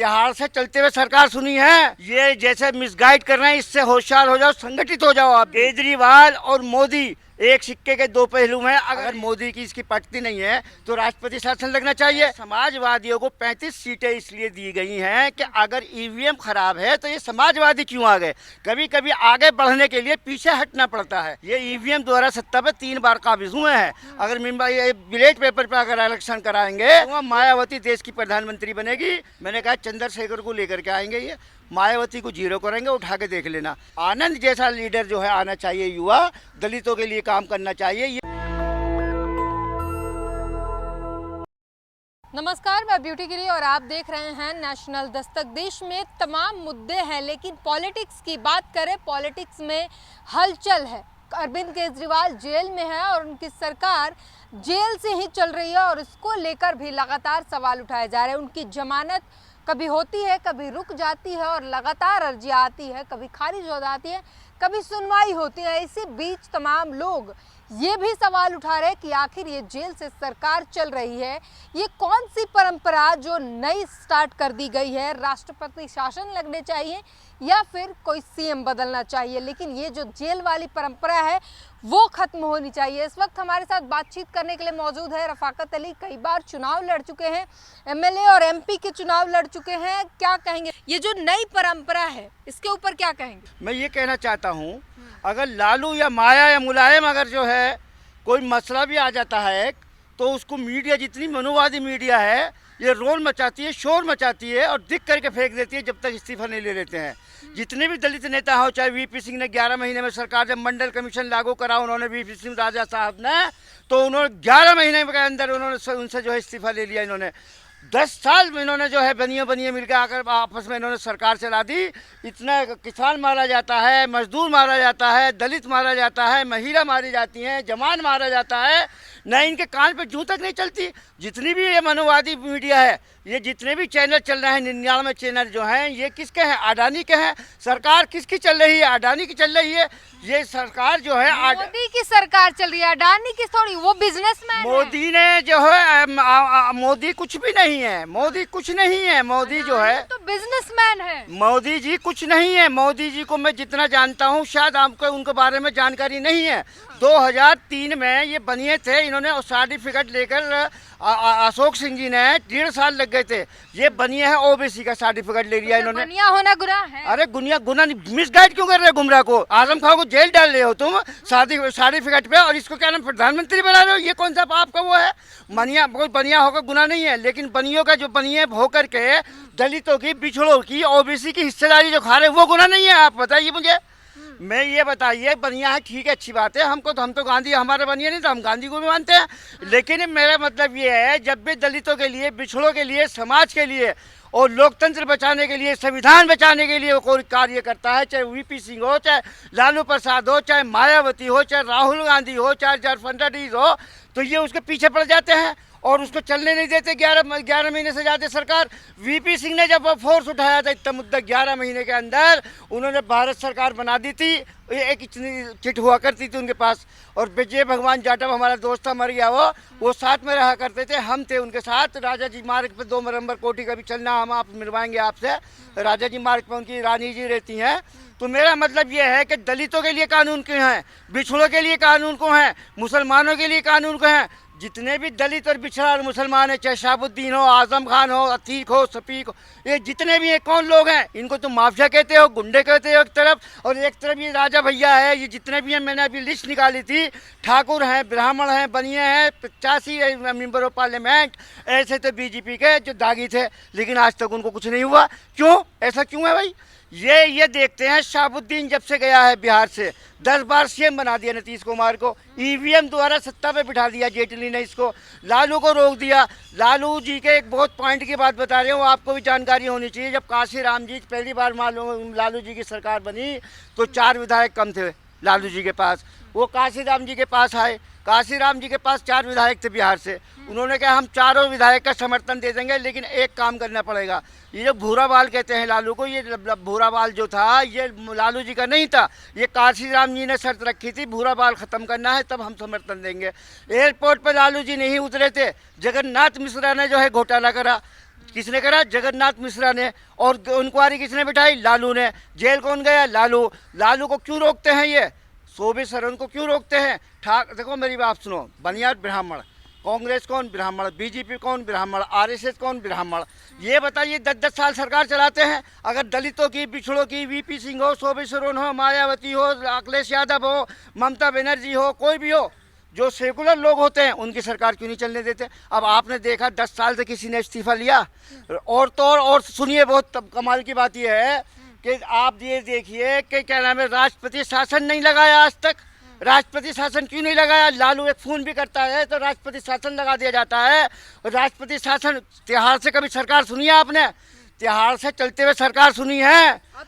बिहार से चलते हुए सरकार सुनी है। ये जैसे मिसगाइड कर रहे हैं, इससे होशियार हो जाओ, संगठित हो जाओ। आप केजरीवाल और मोदी एक सिक्के के दो पहलू हैं। अगर मोदी की इसकी पटती नहीं है तो राष्ट्रपति शासन लगना चाहिए। समाजवादियों को 35 सीटें इसलिए दी गई हैं कि अगर ईवीएम खराब है तो ये समाजवादी क्यों आ गए। कभी कभी आगे बढ़ने के लिए पीछे हटना पड़ता है। ये ईवीएम द्वारा सत्ता पे 3 बार काबिज हुए हैं। अगर ये बैलेट पेपर पे अगर इलेक्शन कराएंगे तो मायावती देश की प्रधानमंत्री बनेगी। मैंने कहा चंद्रशेखर को लेकर के आएंगे, ये मायावती को जीरो करेंगे। उठा के देख लेना। आनंद जैसा लीडर जो है आना चाहिए, युवा दलितों के लिए काम करना चाहिए। नमस्कार, मैं ब्यूटी गिरी और आप देख रहे हैं नेशनल दस्तक। देश में तमाम मुद्दे हैं, लेकिन पॉलिटिक्स की बात करें, पॉलिटिक्स में हलचल है। अरविंद केजरीवाल जेल में है और उनकी सरकार जेल से ही चल रही है और इसको लेकर भी लगातार सवाल उठाए जा रहे हैं। उनकी जमानत कभी होती है, कभी रुक जाती है और लगातार अर्जी आती है, कभी खारिज हो जाती है, कभी सुनवाई होती है। इसी बीच तमाम लोग ये भी सवाल उठा रहे हैं कि आखिर ये जेल से सरकार चल रही है, ये कौन सी परंपरा जो नई स्टार्ट कर दी गई है। राष्ट्रपति शासन लगने चाहिए या फिर कोई सीएम बदलना चाहिए, लेकिन ये जो जेल वाली परंपरा है वो खत्म होनी चाहिए। इस वक्त हमारे साथ बातचीत करने के लिए मौजूद है रफाकत अली। कई बार चुनाव लड़ चुके हैं, एमएलए और एमपी के चुनाव लड़ चुके हैं। क्या कहेंगे, ये जो नई परंपरा है इसके ऊपर क्या कहेंगे? मैं ये कहना चाहता हूँ, अगर लालू या माया या मुलायम अगर जो है कोई मसला भी आ जाता है तो उसको मीडिया, जितनी मनुवादी मीडिया है, ये रोल मचाती है, शोर मचाती है और दिख करके फेंक देती है जब तक इस्तीफा नहीं ले लेते हैं। जितने भी दलित नेता हो, चाहे वीपी सिंह ने 11 महीने में सरकार जब मंडल कमीशन लागू करा उन्होंने, वीपी सिंह राजा साहब ने, तो उन्होंने 11 महीने के अंदर उन्होंने उनसे जो है इस्तीफा ले लिया। इन्होंने 10 साल में इन्होंने जो है बनिए मिलकर आकर आपस में इन्होंने सरकार चला दी। इतना किसान मारा जाता है, मजदूर मारा जाता है, दलित मारा जाता है, महिला मारी जाती हैं, जवान मारा जाता है, न इनके कान पे जूं तक नहीं चलती। जितनी भी ये मनुवादी मीडिया है, ये जितने भी चैनल चल रहे हैं, 99 चैनल जो हैं, ये किसके हैं? अडानी के हैं। सरकार किसकी चल रही है? अडानी की चल रही है। ये सरकार जो है मोदी की सरकार चल रही है, अडानी की थोड़ी। वो बिजनेसमैन मोदी ने जो है मोदी कुछ भी नहीं है, मोदी कुछ नहीं है। मोदी जो है तो बिजनेसमैन है। मोदी जी कुछ नहीं है। मोदी जी को मैं जितना जानता हूँ, शायद आपको उनके बारे में जानकारी नहीं है। 2003 में ये बनिए थे, इन्होंने सर्टिफिकेट लेकर अशोक सिंह जी ने 1.5 साल लग गए थे। ये बनिए है, ओबीसी का सर्टिफिकेट ले लिया इन्होंने। बनिया होना गुनाह है? अरे गुना मिसगाइड क्यों कर रहे हो गुमराह को? आजम खान को जेल डाल रहे हो तुम सर्टिफिकेट पे, और इसको क्या नाम प्रधानमंत्री बना रहे हो? ये कौन सा आपका वो है? बनिया होकर गुनाह नहीं है, लेकिन बनियों का जो बनिए होकर के दलितों की, पिछड़ों की, ओबीसी की हिस्सेदारी जो खा रहे वो गुनाह नहीं है? आप बताइए मुझे। मैं ये बताइए, बनिया है, ठीक है, अच्छी बात है। हम तो गांधी हमारे बनिया नहीं, तो हम गांधी को भी मानते हैं। लेकिन मेरा मतलब ये है, जब भी दलितों के लिए, पिछड़ों के लिए, समाज के लिए और लोकतंत्र बचाने के लिए, संविधान बचाने के लिए कोई कार्य करता है, चाहे वीपी सिंह हो, चाहे लालू प्रसाद हो, चाहे मायावती हो, चाहे राहुल गांधी हो, चाहे फर्नांडिस हो, तो ये उसके पीछे पड़ जाते हैं और उसको चलने नहीं देते। 11 महीने से ज़्यादा सरकार। वीपी सिंह ने जब फोर्स उठाया था इतना मुद्दा, 11 महीने के अंदर उन्होंने भारत सरकार बना दी थी। एक इतनी चिट हुआ करती थी उनके पास, और विजय भगवान जाटव हमारा दोस्त था, मर गया वो साथ में रहा करते थे। हम थे उनके साथ। राजा जी मार्ग पे 2 नंबर कोठी का भी चलना, हम आप मिलवाएंगे आपसे। राजा जी मार्ग पे उनकी रानी जी रहती हैं। तो मेरा मतलब ये है कि दलितों के लिए कानून क्यों है, बिछड़ों के लिए कानून क्यों है, मुसलमानों के लिए कानून क्यों है? जितने भी दलित और पिछड़ा और मुसलमान है, चाहे शाहबुद्दीन हो, आजम खान हो, अतीक हो, शफीक हो, ये जितने भी हैं, कौन लोग हैं? इनको तो माफिया कहते हो, गुंडे कहते हो एक तरफ, और एक तरफ ये राजा भैया है। ये जितने भी हैं, मैंने अभी लिस्ट निकाली थी, ठाकुर हैं, ब्राह्मण हैं, बनिए हैं, 85 मेंबर ऑफ पार्लियामेंट ऐसे थे बीजेपी के जो दागी थे, लेकिन आज तक उनको कुछ नहीं हुआ। क्यों? ऐसा क्यों है भाई? ये देखते हैं, शाहबुद्दीन जब से गया है बिहार से, 10 बार सीएम बना दिया नीतीश कुमार को, ईवीएम द्वारा सत्ता पे बिठा दिया जेटली ने इसको, लालू को रोक दिया। लालू जी के एक बहुत पॉइंट की बात बता रहे हो, आपको भी जानकारी होनी चाहिए। जब काशीराम जी पहली बार मालूम लालू जी की सरकार बनी तो 4 विधायक कम थे लालू जी के पास। वो काशीराम जी के पास आए, काशीराम जी के पास 4 विधायक थे बिहार से। उन्होंने कहा हम चारों विधायक का समर्थन दे देंगे, लेकिन एक काम करना पड़ेगा। ये जो भूरा बाल कहते हैं लालू को, ये भूरा बाल जो था ये लालू जी का नहीं था, ये काशीराम जी ने शर्त रखी थी, भूरा बाल ख़त्म करना है तब हम समर्थन देंगे। एयरपोर्ट पर लालू जी नहीं उतरे थे, जगन्नाथ मिश्रा ने जो है घोटाला करा, किसने करा? जगन्नाथ मिश्रा ने। और इंक्वायरी किसने बिठाई? लालू ने। जेल कौन गया? लालू। लालू को क्यों रोकते हैं ये? शोभित सरन को क्यों रोकते हैं? देखो मेरी बात सुनो, बनिया ब्राह्मण, कांग्रेस कौन? ब्राह्मण। बीजेपी कौन? ब्राह्मण। आरएसएस कौन? ब्राह्मण। ये बताइए 10-10 साल सरकार चलाते हैं। अगर दलितों की, पिछड़ों की, वीपी सिंह हो, शोभित सोरेन हो, मायावती हो, अखिलेश यादव हो, ममता बनर्जी हो, कोई भी हो, जो सेकुलर लोग होते हैं उनकी सरकार क्यों नहीं चलने देते? अब आपने देखा 10 साल से किसी ने इस्तीफा लिया? और तो और सुनिए, बहुत कमाल की बात यह है कि आप ये देखिए कि क्या नाम है, राष्ट्रपति शासन नहीं लगाया आज तक। राष्ट्रपति शासन क्यों नहीं लगाया? लालू एक फोन भी करता है तो राष्ट्रपति शासन लगा दिया जाता है। राष्ट्रपति शासन, तिहाड़ से कभी सरकार सुनी है आपने? तिहाड़ से चलते हुए सरकार सुनी है? अब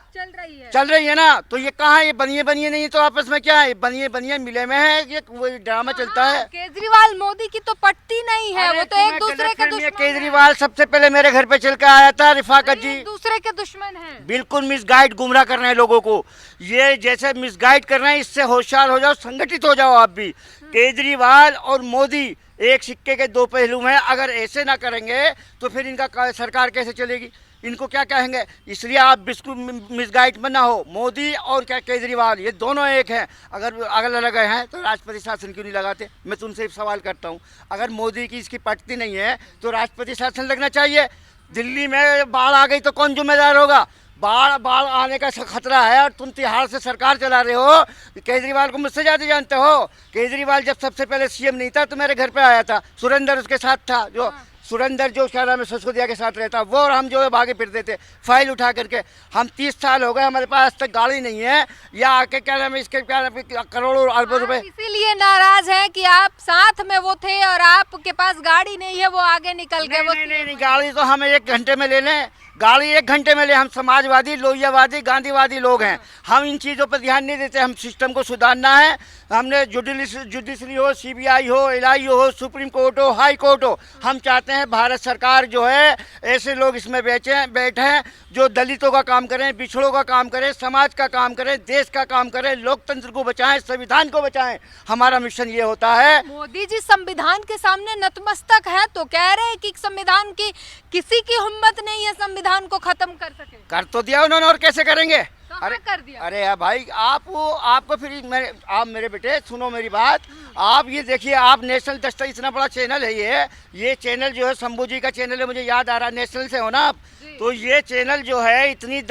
चल रही है ना। तो ये कहाँ है? ये बनिए बनिए नहीं तो आपस में क्या है? बनिए बनिए मिले में है, ये वही ड्रामा चलता है। केजरीवाल मोदी की तो पटती नहीं है, वो तो एक दूसरे के दुश्मन केजरीवाल सबसे पहले मेरे घर पे चल के आया था, रिफाकत जी। एक दूसरे के दुश्मन हैं। बिल्कुल मिसगाइड, गुमराह कर रहे हैं लोगों को। ये जैसे मिसगाइड कर रहे हैं, इससे होशियार हो जाओ, संगठित हो जाओ आप भी। केजरीवाल और मोदी एक सिक्के के दो पहलू हैं। अगर ऐसे ना करेंगे तो फिर इनका सरकार कैसे चलेगी? इनको क्या कहेंगे? इसलिए आप बिल्कुल मिसगाइड में ना हो। मोदी और क्या केजरीवाल, ये दोनों एक हैं। अगर अलग अलग हैं तो राष्ट्रपति शासन क्यों नहीं लगाते? मैं तुमसे सवाल करता हूँ, अगर मोदी की इसकी पटती नहीं है तो राष्ट्रपति शासन लगना चाहिए। दिल्ली में बाढ़ आ गई तो कौन जिम्मेदार होगा? बाढ़ आने का खतरा है और तुम तिहाड़ से सरकार चला रहे हो। केजरीवाल को मुझसे ज़्यादा जानते हो। केजरीवाल जब सबसे पहले सीएम नहीं था तो मेरे घर पे आया था, सुरेंद्र उसके साथ था, जो सुरेंद्र जो क्या नाम है सिसोदिया के साथ रहता, वो और हम जो है भागे फिरते थे फाइल उठा करके। हम 30 साल हो गए, हमारे पास आज तक गाड़ी नहीं है, या आके क्या नाम है इसके क्या नाम है करोड़ों अरबों रुपए। इसीलिए नाराज है कि आप साथ में वो थे और आपके पास गाड़ी नहीं है, वो आगे निकल गए। नहीं, गाड़ी तो हम 1 घंटे में ले लें, गाड़ी 1 घंटे में ले। हम समाजवादी, लोहियावादी, गांधीवादी लोग हैं। हम इन चीज़ों पर ध्यान नहीं देते। हम सिस्टम को सुधारना है। हमने जुडिशरी हो, सीबीआई हो, एलआईयू हो, सुप्रीम कोर्ट हो, हाई कोर्ट हो, हम चाहते हैं भारत सरकार जो है ऐसे लोग इसमें बैठे जो दलितों का काम करें, पिछड़ों का काम करें, समाज का काम करें, देश का काम करें, लोकतंत्र को बचाएं, संविधान को बचाएं। हमारा मिशन ये होता है। मोदी जी संविधान के सामने नतमस्तक है तो कह रहे हैं कि संविधान की किसी की हिम्मत नहीं है संविधान को खत्म कर सके। कर तो दिया उन्होंने, और कैसे करेंगे? अरे कर दिया। अरे यार भाई, आपको फिर आप मेरे बेटे सुनो मेरी बात। आप ये देखिए, आप नेशनल दस्तक, इतना बड़ा चैनल है ये चैनल जो है शंभू जी का चैनल है, मुझे याद आ रहा है, नेशनल से हो ना आप। तो ये चैनल जो है इतनी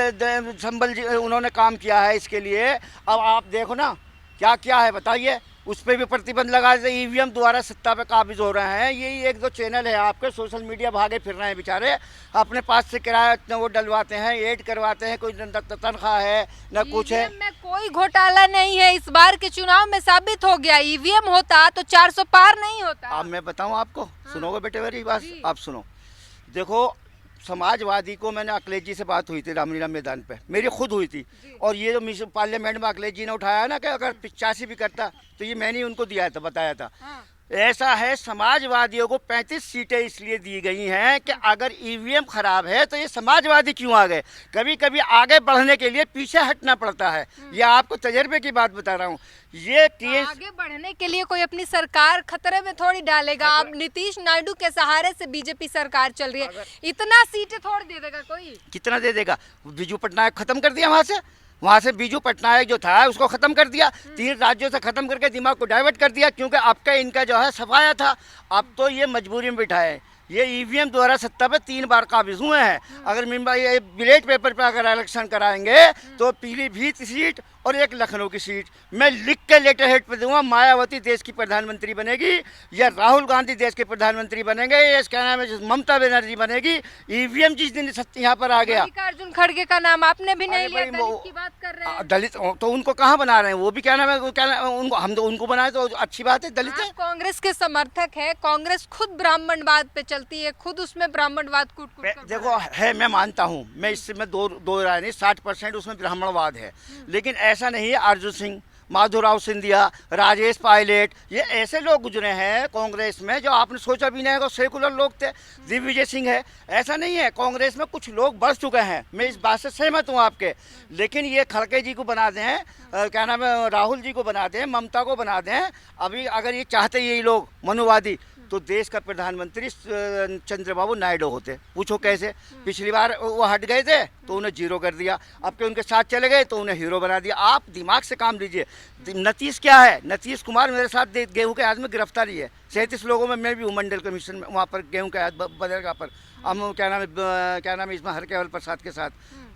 संभल जी उन्होंने काम किया है इसके लिए। अब आप देखो ना क्या क्या है, बताइए। उस पर भी प्रतिबंध लगा देते, ईवीएम द्वारा सत्ता पे काबिज हो रहे हैं। यही 1-2 चैनल है आपके, सोशल मीडिया भागे फिर रहे हैं बेचारे, अपने पास से किराया वो डलवाते हैं, ऐड करवाते हैं, कोई तनख्वाह है न कुछ है। में कोई घोटाला नहीं है। इस बार के चुनाव में साबित हो गया, ईवीएम होता तो 400 पार नहीं होता। अब मैं बताऊं आपको, सुनोगे बेटे मेरी बात? आप सुनो, देखो समाजवादी को, मैंने अखिलेश जी से बात हुई थी रामलीला मैदान पे, मेरी खुद हुई थी। और ये जो पार्लियामेंट में अखिलेश जी ने उठाया ना कि अगर 85 भी करता तो ये मैंने उनको दिया था, बताया था। ऐसा है, समाजवादियों को 35 सीटें इसलिए दी गई हैं कि अगर ईवीएम खराब है तो ये समाजवादी क्यों आ गए। कभी कभी आगे बढ़ने के लिए पीछे हटना पड़ता है। ये आपको तजर्बे की बात बता रहा हूँ। ये आगे बढ़ने के लिए कोई अपनी सरकार खतरे में थोड़ी डालेगा। अब नीतीश नायडू के सहारे से बीजेपी सरकार चल रही है, इतना सीटें थोड़ी दे देगा कोई। कितना दे देगा? बीजू पटनायक खत्म कर दिया वहाँ से बीजू पटनायक जो था उसको ख़त्म कर दिया। 3 राज्यों से ख़त्म करके दिमाग को डाइवर्ट कर दिया, क्योंकि अब का इनका जो है सफाया था। अब तो ये मजबूरी में बिठाए। ये ईवीएम द्वारा सत्ता पे 3 बार काबिज हुए हैं। अगर ये बैलेट पेपर पे अगर इलेक्शन कराएंगे तो पीलीभीत सीट और एक लखनऊ की सीट मैं लिख के लेटर हेड पे दूंगा, मायावती देश की प्रधानमंत्री बनेगी या राहुल गांधी देश के प्रधानमंत्री बनेंगे या क्या नाम है ममता बनर्जी बनेगी। ईवीएम जिस दिन यहाँ पर आ गया, मल्लिकार्जुन खड़गे का नाम आपने भी नहीं लिया, दलित की बात कर रहे हैं। दलित तो उनको कहाँ बना रहे हैं? वो भी क्या नाम है, उनको हम तो उनको बनाए तो अच्छी बात है। दलित है, कांग्रेस के समर्थक है, कांग्रेस खुद ब्राह्मणवाद पे चलती है, खुद उसमें ब्राह्मणवाद कूट देखो है, मैं मानता हूँ, मैं इससे मैं दो राय नहीं, 60% उसमें ब्राह्मणवाद है। लेकिन ऐसा नहीं है। अर्जुन सिंह, माधुराव सिंधिया, राजेश पायलट, ये ऐसे लोग गुजरे हैं कांग्रेस में जो आपने सोचा भी नहीं है, सेकुलर लोग थे। दिग्विजय सिंह है, ऐसा नहीं है। कांग्रेस में कुछ लोग बढ़ चुके हैं, मैं इस बात से सहमत हूँ आपके। लेकिन ये खड़गे जी को बना दें, क्या नाम है, राहुल जी को बना दें, ममता को बना दें, अभी अगर ये चाहते यही लोग मनुवादी तो देश का प्रधानमंत्री चंद्रबाबू नायडू होते। पूछो कैसे? पिछली बार वो हट गए थे तो उन्हें जीरो कर दिया, अब के उनके साथ चले गए तो उन्हें हीरो बना दिया। आप दिमाग से काम लीजिए। नीतीश क्या है? नीतीश कुमार मेरे साथ गेहूं के आयात में गिरफ्तारी है, 37 लोगों में मैं भी हूँ मंडल कमीशन में, वहाँ पर गेहूं के आयात बदरगा पर हम क्या नाम है इसमें हरकेवल प्रसाद के साथ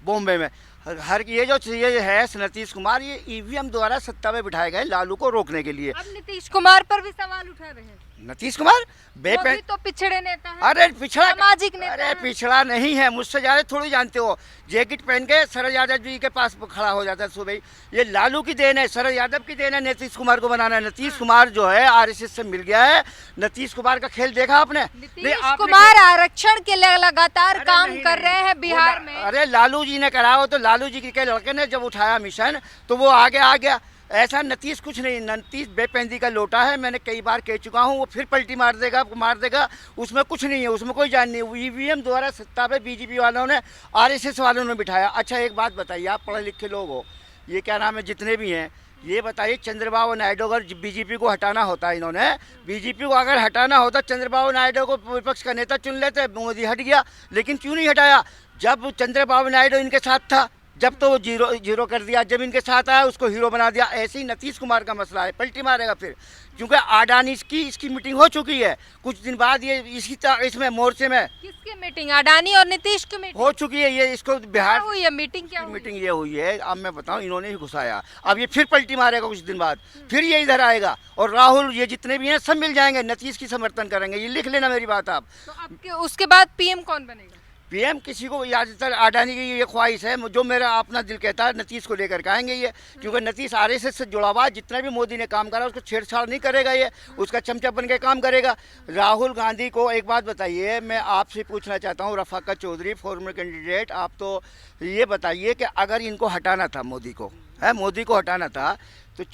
बॉम्बे में। हर ये जो ये है नीतीश कुमार, ये ईवीएम द्वारा सत्ता में बिठाए गए लालू को रोकने के लिए। अब नीतीश कुमार पर भी सवाल उठा रहे हैं। नीतीश कुमार मोदी तो पिछड़े नेता है। अरे पिछड़ा, सामाजिक नेता अरे है। पिछड़ा नहीं है, मुझसे ज्यादा थोड़ी जानते हो। जैकेट पहन के शरद यादव जी के पास खड़ा हो जाता है सुबह। ये लालू की देन है, शरद यादव की देन है नीतीश कुमार को बनाना है। नीतीश कुमार जो है आरएसएस से मिल गया है। नीतीश कुमार का खेल देखा आपने? नीतीश कुमार आरक्षण के लिए लगातार काम कर रहे हैं बिहार में। अरे लालू जी ने करा हो तो लालू जी के लड़के ने जब उठाया मिशन तो वो आगे आ गया। ऐसा नीतीश कुछ नहीं, नीतीश बेपेंदी का लोटा है। मैंने कई बार कह चुका हूँ, वो फिर पलटी मार देगा। उसमें कुछ नहीं है, उसमें कोई जान नहीं। ईवीएम द्वारा सत्ता पे बीजेपी वालों ने, आरएसएस वालों ने बिठाया। अच्छा एक बात बताइए, आप पढ़े लिखे लोग हो, ये क्या नाम है जितने भी हैं, ये बताइए चंद्रबाबू नायडू अगर बीजेपी को हटाना होता, इन्होंने बीजेपी को अगर हटाना होता, चंद्रबाबू नायडू को विपक्ष का नेता चुन लेते। मोदी हट गया, लेकिन क्यों नहीं हटाया? जब चंद्रबाबू नायडू इनके साथ था, जब तो वो जीरो कर दिया, जब इनके साथ आया उसको हीरो बना दिया। ऐसे ही नीतीश कुमार का मसला है, पलटी मारेगा फिर, क्योंकि अडानी इसकी मीटिंग हो चुकी है। कुछ दिन बाद ये इसमें मोर्चे में किसकी मीटिंग? अडानी और नीतीश की मीटिंग हो चुकी है। ये इसको बिहार हुई है मीटिंग, क्या मीटिंग ये हुई है। अब मैं बताऊं, इन्होंने ही घुसाया। अब ये फिर पलटी मारेगा कुछ दिन बाद, फिर ये इधर आएगा और राहुल ये जितने भी हैं सब मिल जाएंगे, नीतीश की समर्थन करेंगे। ये लिख लेना मेरी बात आप। तो अब उसके बाद पीएम कौन बनेगा? पीएम किसी को, ज्यादातर अडानी की ये ख्वाहिश है, जो मेरा अपना दिल कहता है नीतीश को लेकर के आएंगे ये, क्योंकि नीतीश आरएसएस से जुड़ा हुआ, जितना भी मोदी ने काम करा उसको छेड़छाड़ नहीं करेगा, ये उसका चमचा बन के काम करेगा। राहुल गांधी को एक बात बताइए, मैं आपसे पूछना चाहता हूँ, रफाकत चौधरी फॉर्मर कैंडिडेट, आप तो ये बताइए कि अगर इनको हटाना था, मोदी को हटाना था, तो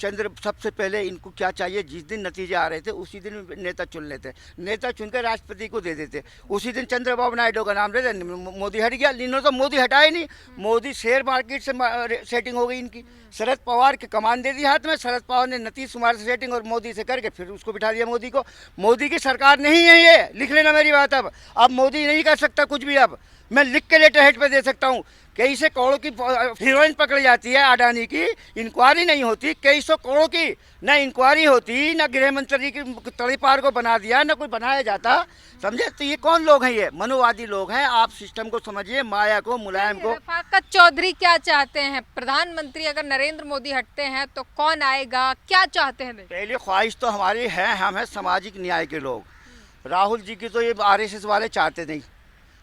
सबसे पहले इनको क्या चाहिए? जिस दिन नतीजे आ रहे थे उसी दिन नेता चुन लेते, नेता चुनकर राष्ट्रपति को दे देते। उसी दिन चंद्रबाबू नायडू का नाम ले देते। मोदी हट गया, इन्होंने तो मोदी हटाया नहीं। मोदी शेयर मार्केट से सेटिंग हो गई इनकी। शरद पवार की कमान दे दी हाथ में, शरद पवार ने नीतीश कुमार से सेटिंग और मोदी से करके फिर उसको बिठा दिया मोदी को। मोदी की सरकार नहीं है ये, लिख लेना मेरी बात। अब मोदी नहीं कर सकता कुछ भी। अब मैं लिख के लेटर हेड पे दे सकता हूँ। कई सौ करोड़ की हीरोइन पकड़ी जाती है अडानी की, इंक्वायरी नहीं होती। कई सौ करोड़ की न इंक्वायरी होती, न गृह मंत्री की तड़ीपार को बना दिया, न कोई बनाया जाता, समझे? तो ये कौन लोग हैं? ये मनोवादी लोग हैं। आप सिस्टम को समझिए, माया को, मुलायम को। रफाकत चौधरी क्या चाहते हैं? प्रधानमंत्री अगर नरेंद्र मोदी हटते हैं तो कौन आएगा, क्या चाहते हैं? पहली ख्वाहिश तो हमारी है, हम हैं सामाजिक न्याय के लोग। राहुल जी की तो ये आरएसएस वाले चाहते नहीं।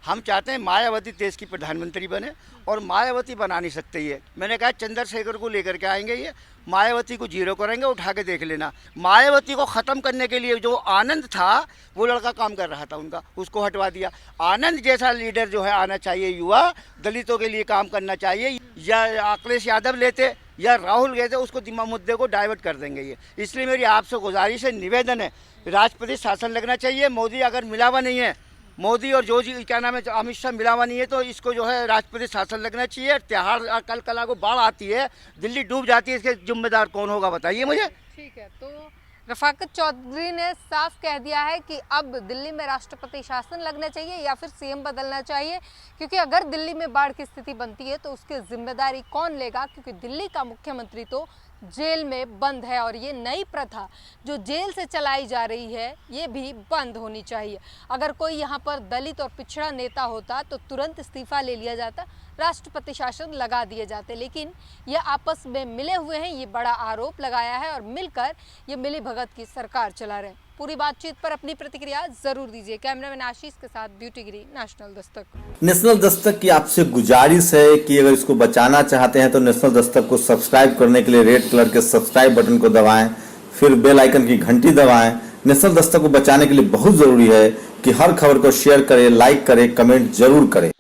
हम चाहते हैं मायावती देश की प्रधानमंत्री बने, और मायावती बना नहीं सकते ये। मैंने कहा चंद्रशेखर को लेकर के आएंगे ये, मायावती को जीरो करेंगे, उठा के देख लेना। मायावती को ख़त्म करने के लिए जो आनंद था, वो लड़का काम कर रहा था उनका, उसको हटवा दिया। आनंद जैसा लीडर जो है आना चाहिए, युवा दलितों के लिए काम करना चाहिए। या अखिलेश यादव लेते या राहुल गए थे, उसको मुद्दे को डाइवर्ट कर देंगे ये। इसलिए मेरी आपसे गुजारिश है, निवेदन है, राष्ट्रपति शासन लगना चाहिए। मोदी अगर मिलावा नहीं है, मोदी और जो जी क्या नाम है अमित शाह मिलावा नहीं है, तो इसको जो है राष्ट्रपति शासन लगना चाहिए। त्योहार कल को बाढ़ आती है, दिल्ली डूब जाती है, इसके जिम्मेदार कौन होगा बताइए मुझे। ठीक है, तो रफाकत चौधरी ने साफ कह दिया है कि अब दिल्ली में राष्ट्रपति शासन लगना चाहिए या फिर सीएम बदलना चाहिए, क्योंकि अगर दिल्ली में बाढ़ की स्थिति बनती है तो उसकी जिम्मेदारी कौन लेगा? क्योंकि दिल्ली का मुख्यमंत्री तो जेल में बंद है, और ये नई प्रथा जो जेल से चलाई जा रही है ये भी बंद होनी चाहिए। अगर कोई यहाँ पर दलित और पिछड़ा नेता होता तो तुरंत इस्तीफा ले लिया जाता, राष्ट्रपति शासन लगा दिए जाते, लेकिन ये आपस में मिले हुए हैं, ये बड़ा आरोप लगाया है और मिलकर ये मिली भगत की सरकार चला रहे हैं। पूरी बातचीत पर अपनी प्रतिक्रिया जरूर दीजिए। कैमरामैन आशीष के साथ ब्यूटी गिरी, नेशनल दस्तक। नेशनल दस्तक की आपसे गुजारिश है कि अगर इसको बचाना चाहते हैं तो नेशनल दस्तक को सब्सक्राइब करने के लिए रेड कलर के सब्सक्राइब बटन को दबाएं, फिर बेल आइकन की घंटी दबाएं। नेशनल दस्तक को बचाने के लिए बहुत जरूरी है कि हर खबर को शेयर करें, लाइक करें, कमेंट जरूर करें।